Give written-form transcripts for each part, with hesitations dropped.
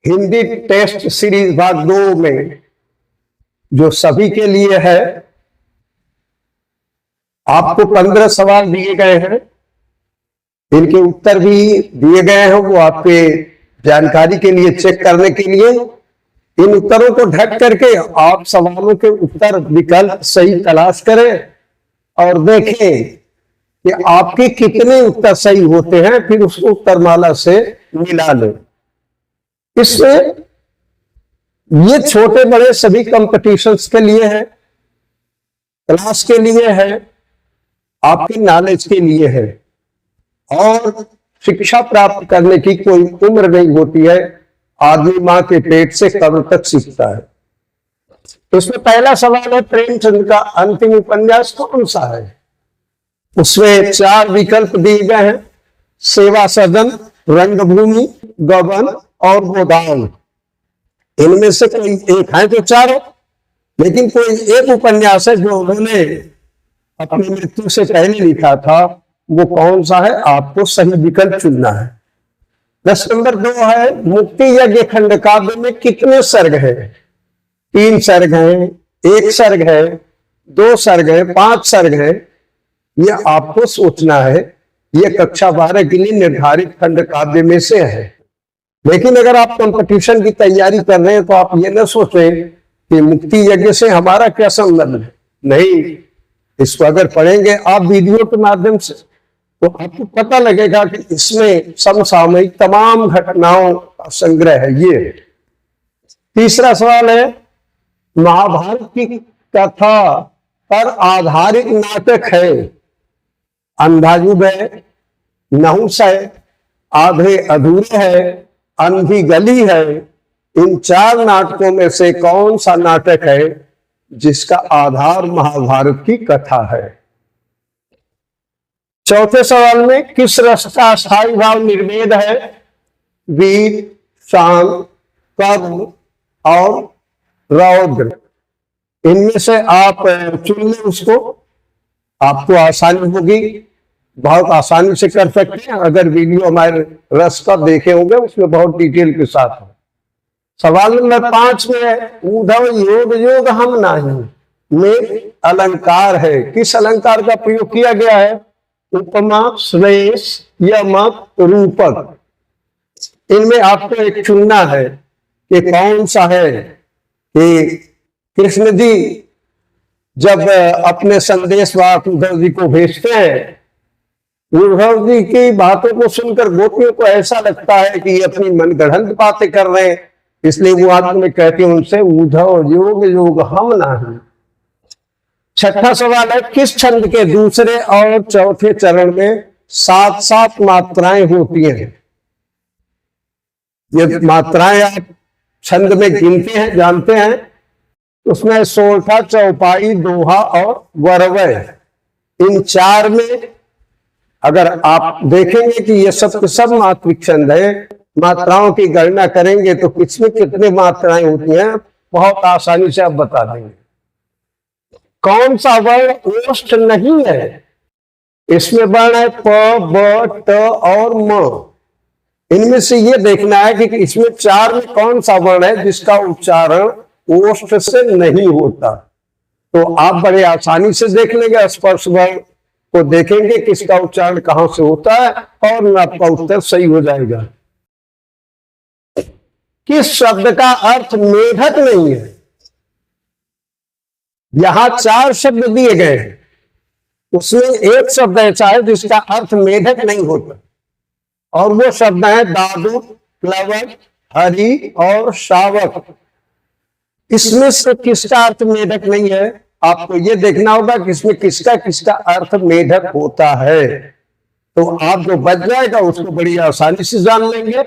Hindi test series भाग 2 में जो सभी के लिए है, आपको 15 सवाल दिए गए हैं। इनके उत्तर भी दिए गए हैं, वो आपके जानकारी के लिए, चेक करने के लिए। इन उत्तरों को ढक करके आप सवालों के उत्तर विकल्प सही तलाश करें और देखें कि आपके कितने उत्तर सही होते हैं, फिर उसको उत्तरमाला से मिला लें। इसमें ये छोटे बड़े सभी कंपटीशंस के लिए है, क्लास के लिए है, आपकी नॉलेज के लिए है। और शिक्षा प्राप्त करने की कोई उम्र नहीं होती है। आदमी मां के पेट से कब तक सीखता है। तो इसमें पहला सवाल है, प्रेमचंद का अंतिम उपन्यास कौन सा है? उसमें 4 विकल्प दिए गए हैं, सेवा सदन, रंगभूमि, गबन और गोदान। इनमें से कोई एक है तो 4 हो, लेकिन कोई एक उपन्यास है जो उन्होंने अपनी मृत्यु से पहले लिखा था। वो कौन सा है? आपको सही विकल्प चुनना है। प्रश्न नंबर 2 है, मुक्ति यज्ञ खंड काव्य में कितने सर्ग हैं? 3 सर्ग हैं, 1 सर्ग है, 2 सर्ग है, 5 सर्ग है। ये आपको सोचना है। ये कक्षा 12 के लिए निर्धारित खंड काव्य में से है। लेकिन अगर आप कंपटीशन की तैयारी कर रहे हैं तो आप ये न सोचें कि मुक्ति यज्ञ से हमारा क्या संबंध है। नहीं, इसको अगर पढ़ेंगे आप वीडियो के माध्यम से तो आपको पता लगेगा कि इसमें समसामयिक तमाम घटनाओं का संग्रह है। ये तीसरा सवाल है, महाभारत की कथा पर आधारित नाटक है। अंधायुध है, नहुस है, आधे अधूरे है, अंधी गली है। इन 4 नाटकों में से कौन सा नाटक है जिसका आधार महाभारत की कथा है? चौथे सवाल में, किस रस का स्थायी भाव निर्वेद है? वीर, शांत, कर्म और रौद्र। इनमें से आप चुन लें उसको, आपको आसानी होगी, बहुत आसानी से कर सकते हैं। अगर वीडियो हमारे रस का देखे होंगे, उसमें बहुत डिटेल के साथ है। सवाल नंबर 5 में, ऊधव योग योग हम नहीं में अलंकार है। किस अलंकार का प्रयोग किया गया है? उपमा, श्लेष, यमक, रूपक। इनमें आपको एक चुनना है कि कौन सा है। कि कृष्ण जी जब अपने संदेश वाहक उद्धव जी को भेजते हैं, उद्धव जी की बातों को सुनकर गोपियों को ऐसा लगता है कि ये अपनी मनगढ़ंत बातें कर रहे हैं, इसलिए वो आदमी में कहते हैं उनसे, उद्धव योग योग हम नहीं। छठा सवाल है, किस छंद के दूसरे और चौथे चरण में 7-7 मात्राएं होती हैं? ये मात्राएं आप छंद में गिनते हैं, जानते हैं। उसमें सोरठा, चौपाई, दोहा और वरवय। इन 4 में अगर आप देखेंगे कि ये सब सब मात्रिक छंद है, मात्राओं की गणना करेंगे तो किसमें कितने मात्राएं होती हैं बहुत आसानी से आप बता देंगे। कौन सा वर्ण ओष्ठ नहीं है? इसमें वर्ण है प, ब, ट और म। इनमें से ये देखना है कि इसमें 4 में कौन सा वर्ण है जिसका उच्चारण ओष्ठ से नहीं होता। तो आप बड़े आसानी से देख लेंगे, स्पर्श वर्ण को देखेंगे किसका उच्चारण कहां से होता है और आपका उत्तर सही हो जाएगा। किस शब्द का अर्थ मेढक नहीं है? यहां 4 शब्द दिए गए हैं, उसमें एक शब्द ऐसा है जिसका अर्थ मेढक नहीं होता, और वो शब्द है दादू, प्लवक, हरि और शावक। इसमें से किसका अर्थ मेढक नहीं है? आपको ये देखना होगा कि इसमें किसका किसका अर्थ मेढक होता है। तो आप जो बच जाएगा उसको बड़ी आसानी से जान लेंगे।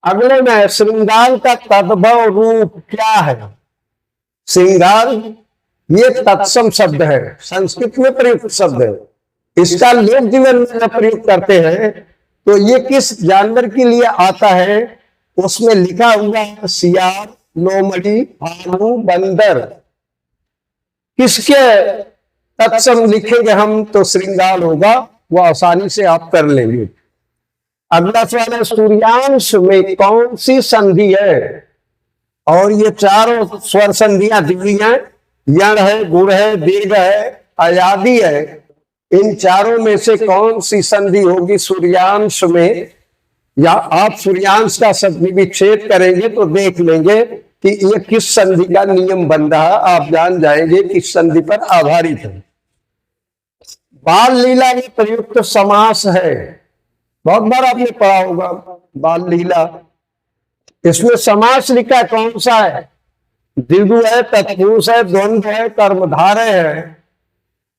अगले में, श्रृंगार का तद्भव रूप क्या है? श्रृंगार ये तत्सम शब्द है, संस्कृत में प्रयुक्त शब्द है। इसका लोक जीवन में प्रयोग करते हैं तो ये किस जानवर के लिए आता है? उसमें लिखा हुआ है सियार, लोमड़ी, भालू, बंदर। किसके तत्सम लिखेंगे हम तो श्रृंगार होगा, वो आसानी से आप कर लेंगे। अगला सवाल है, सूर्यांश में कौन सी संधि है? और ये चारों स्वर संधियां दी हुई हैं, यण है, गुण है, दीर्घ है, अयादि है। इन चारों में से कौन सी संधि होगी सूर्यांश में? या आप सूर्यांश का संधि विच्छेद करेंगे तो देख लेंगे कि ये किस संधि का नियम बन रहा, आप जान जाएंगे किस संधि पर आधारित है। बाल लीला में प्रयुक्त समास है, बहुत बार आपने पढ़ा होगा बाल लीला। इसमें समास लिखा कौन सा है? द्विगु है, तत्पुरुष है, द्वंद्व है, कर्मधारय है।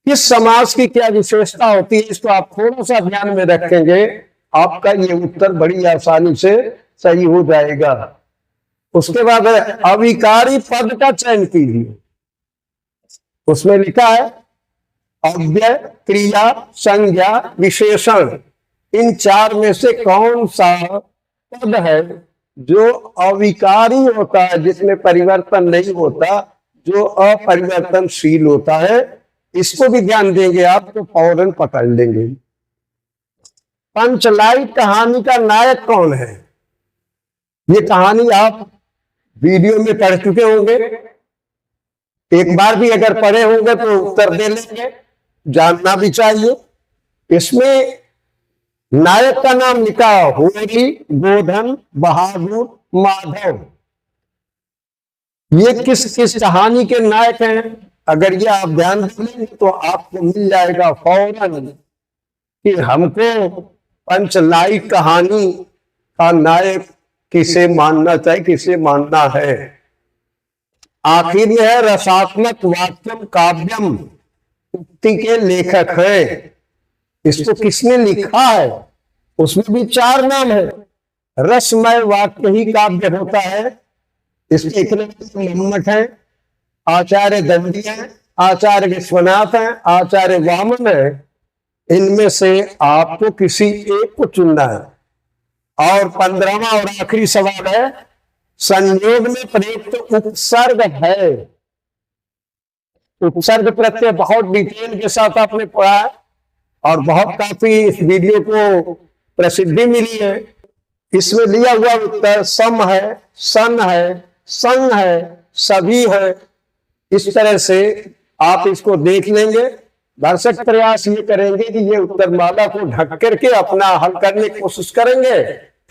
किस समास की क्या विशेषता होती है, इसको आप थोड़ा सा ध्यान में रखेंगे, आपका ये उत्तर बड़ी आसानी से सही हो जाएगा। उसके बाद अविकारी पद का चयन कीजिए। उसमें लिखा है अव्यय, क्रिया, संज्ञा, विशेषण। इन चार में से कौन सा पद है जो अविकारी होता है, जिसमें परिवर्तन नहीं होता, जो अपरिवर्तनशील होता है? इसको भी ध्यान देंगे आप तो फौरन पकड़ लेंगे। पंचलाइट कहानी का नायक कौन है? ये कहानी आप वीडियो में पढ़ चुके होंगे, एक बार भी अगर पढ़े होंगे तो उत्तर दे लेंगे, जानना भी चाहिए। इसमें नायक का नाम लिखा होली, गोधन, बहादुर, माधव। ये किस किस कहानी के नायक हैं? अगर ये आप ध्यान देंगे तो आपको मिल जाएगा फौरन कि हमको पंचलाइट कहानी का नायक किसे मानना चाहिए, किसे मानना है। आखिर यह है रसात्मक वाक्यम काव्यम उक्ति के लेखक है। इसको किसने लिखा है? उसमें भी चार नाम है। रसमय वाक्य ही काव्य होता है। इसके इतने मम्मट है, आचार्य दंडी है, आचार्य विश्वनाथ है, आचार्य वामन है। इनमें से आपको किसी एक को चुनना है। और 15वां और आखिरी सवाल है, संयोग में प्रयुक्त उपसर्ग है। उपसर्ग प्रत्यय बहुत डिटेल के साथ आपने पढ़ा है और बहुत काफी इस वीडियो को प्रसिद्धि मिली है। इसमें लिया हुआ उत्तर सम है, सन है, संग है, सभी है। इस तरह से आप इसको देख लेंगे। दर्शक प्रयास ये करेंगे कि ये उत्तर माला को ढक करके अपना हल करने की कोशिश करेंगे,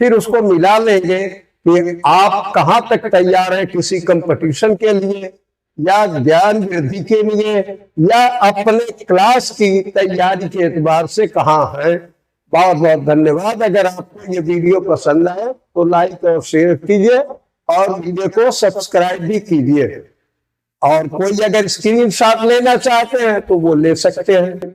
फिर उसको मिला लेंगे कि आप कहाँ तक तैयार हैं किसी कंपटीशन के लिए, या ज्ञान वृद्धि के लिए, या अपने क्लास की तैयारी के एतबार से कहाँ है। बहुत बहुत धन्यवाद। अगर आपको ये वीडियो पसंद आए तो लाइक और शेयर कीजिए और वीडियो को सब्सक्राइब भी कीजिए। और कोई अगर स्क्रीनशॉट लेना चाहते हैं तो वो ले सकते हैं।